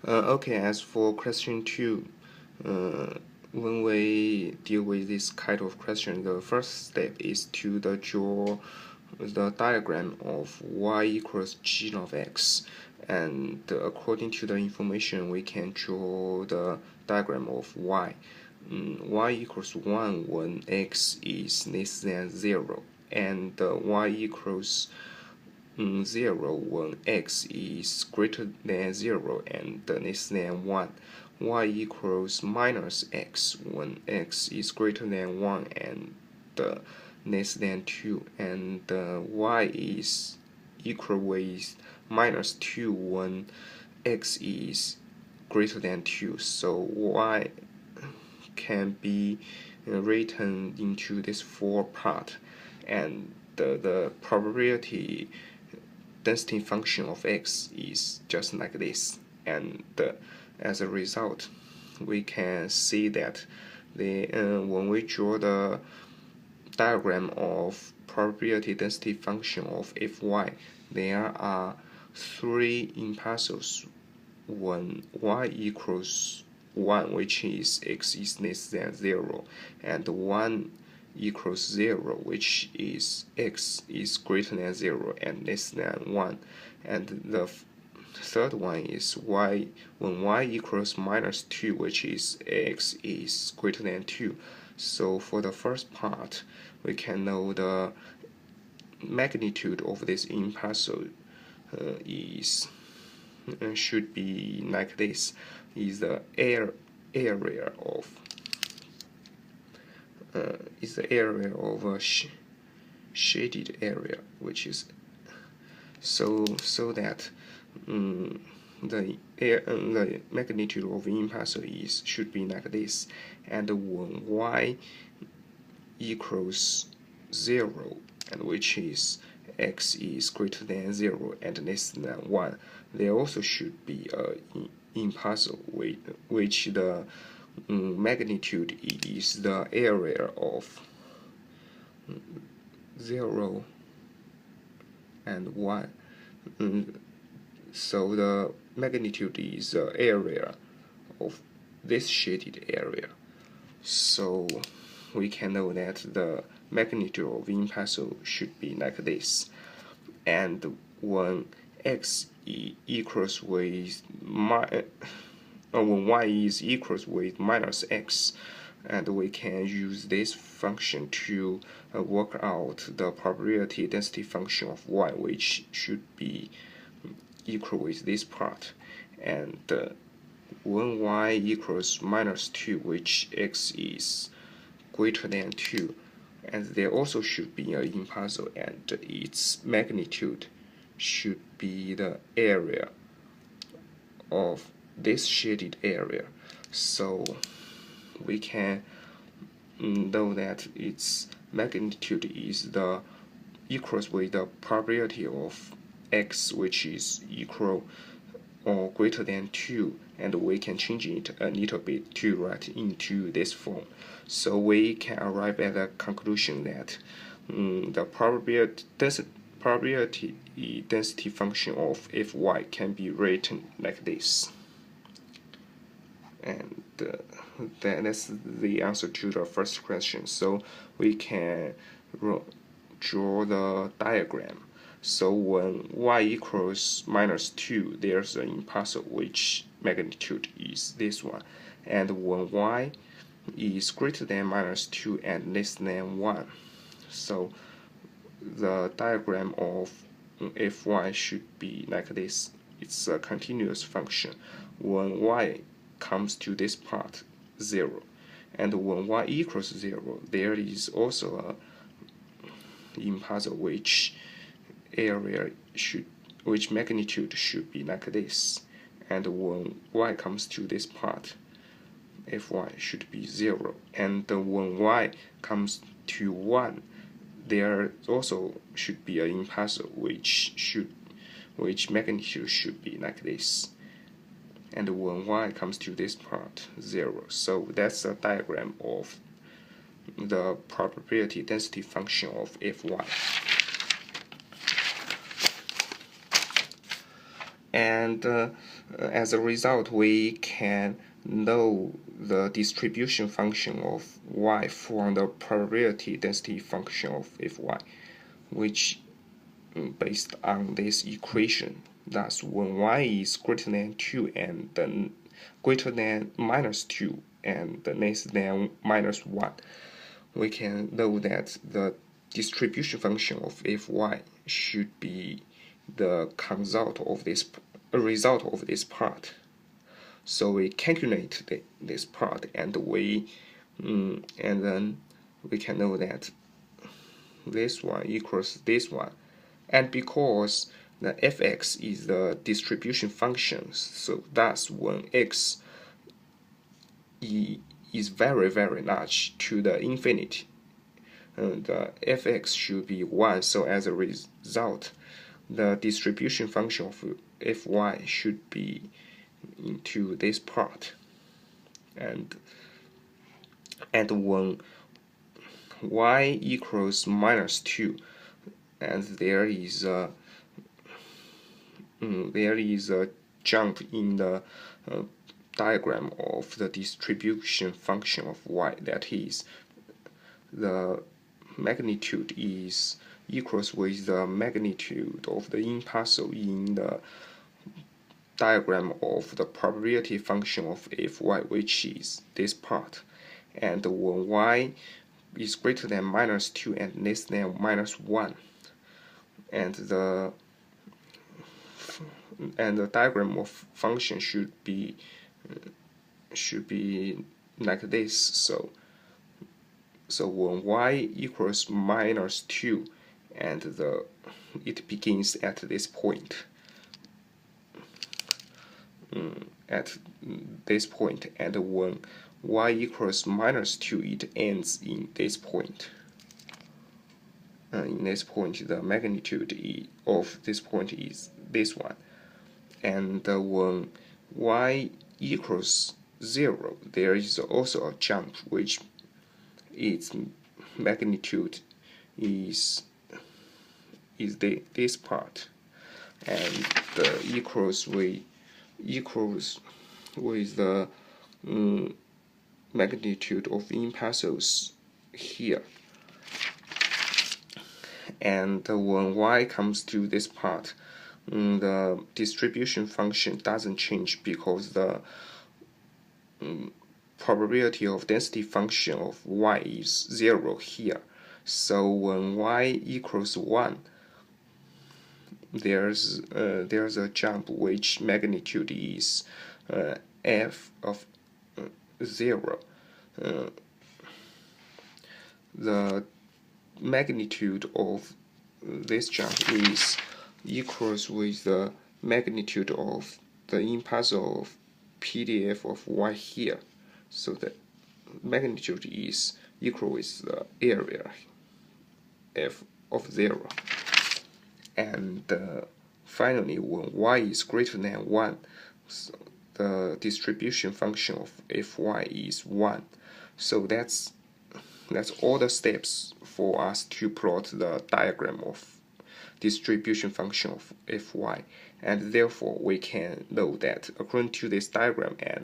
Okay, as for question 2, when we deal with this kind of question, the first step is to draw the diagram of y equals g of x, and according to the information we can draw the diagram of y. Y equals 1 when x is less than 0, and y equals 0 when x is greater than 0 and less than 1. Y equals minus x when x is greater than 1 and less than 2, and y is equal with minus 2 when x is greater than 2. So y can be written into this 4 part, and the probability density function of x is just like this, and as a result we can see that when we draw the diagram of probability density function of fy, there are 3 impulses when y equals 1, which is x is less than 0, and 1 equals 0, which is x is greater than 0 and less than 1, and the third one is y when y equals minus 2, which is x is greater than 2. So for the first part, we can know the magnitude of this impulse is should be like this: is the area of a shaded area, which is so that the magnitude of impulse should be like this, and when y equals 0, and which is x is greater than 0 and less than 1, there also should be an impulse which the magnitude is the area of 0 and 1. So the magnitude is the area of this shaded area. So we can know that the magnitude of impulse should be like this. And when x equals with when y is equals with minus x, and we can use this function to work out the probability density function of y, which should be equal with this part. And when y equals minus 2, which x is greater than 2, and there also should be an impulse, and its magnitude should be the area of this shaded area. So we can know that its magnitude is the equals with the probability of x, which is equal or greater than 2, and we can change it a little bit to write into this form. So we can arrive at the conclusion that the probability density function of fy can be written like this. And that's the answer to the first question. So we can draw the diagram. So when y equals minus 2, there's an impulse which magnitude is this one. And when y is greater than minus 2 and less than 1, so the diagram of fy should be like this. It's a continuous function. When y comes to this part, 0, and when y equals 0, there is also a impulse which magnitude should be like this, and when y comes to this part, fy should be 0, and when y comes to 1, there also should be an impulse which magnitude should be like this, and when y comes to this part, 0. So that's a diagram of the probability density function of fy. and as a result, we can know the distribution function of y from the probability density function of Fy, which based on this equation. Thus, when y is greater than 2 and then greater than minus 2 and less than minus 1, we can know that the distribution function of Fy should be the result of this part. So we calculate this part, and then we can know that this one equals this one, and because the fx is the distribution function, so thus when x is very large to the infinity, the fx should be 1. So as a result, the distribution function of Fy should be into this part, and when y equals minus 2, and there is a jump in the diagram of the distribution function of y, that is, the magnitude is equals with the magnitude of the impulse in the diagram of the probability function of Fy, which is this part. And when y is greater than minus 2 and less than minus 1, and the diagram of function should be like this. So when y equals minus 2, and it begins at this point, and when y equals minus 2, it ends in this point. In this point, the magnitude of this point is this one. And when y equals 0, there is also a jump, which its magnitude is this part, and equals with the magnitude of impulses here. And when y comes to this part, the distribution function doesn't change, because the probability of density function of y is 0 here. So when y equals 1, there's a jump which magnitude is f of 0. The magnitude of this jump is equals with the magnitude of the impulse of PDF of y here. So the magnitude is equal with the area f of 0. And finally, when y is greater than 1, so the distribution function of Fy is 1. So that's all the steps for us to plot the diagram of distribution function of Fy, and therefore we can know that according to this diagram and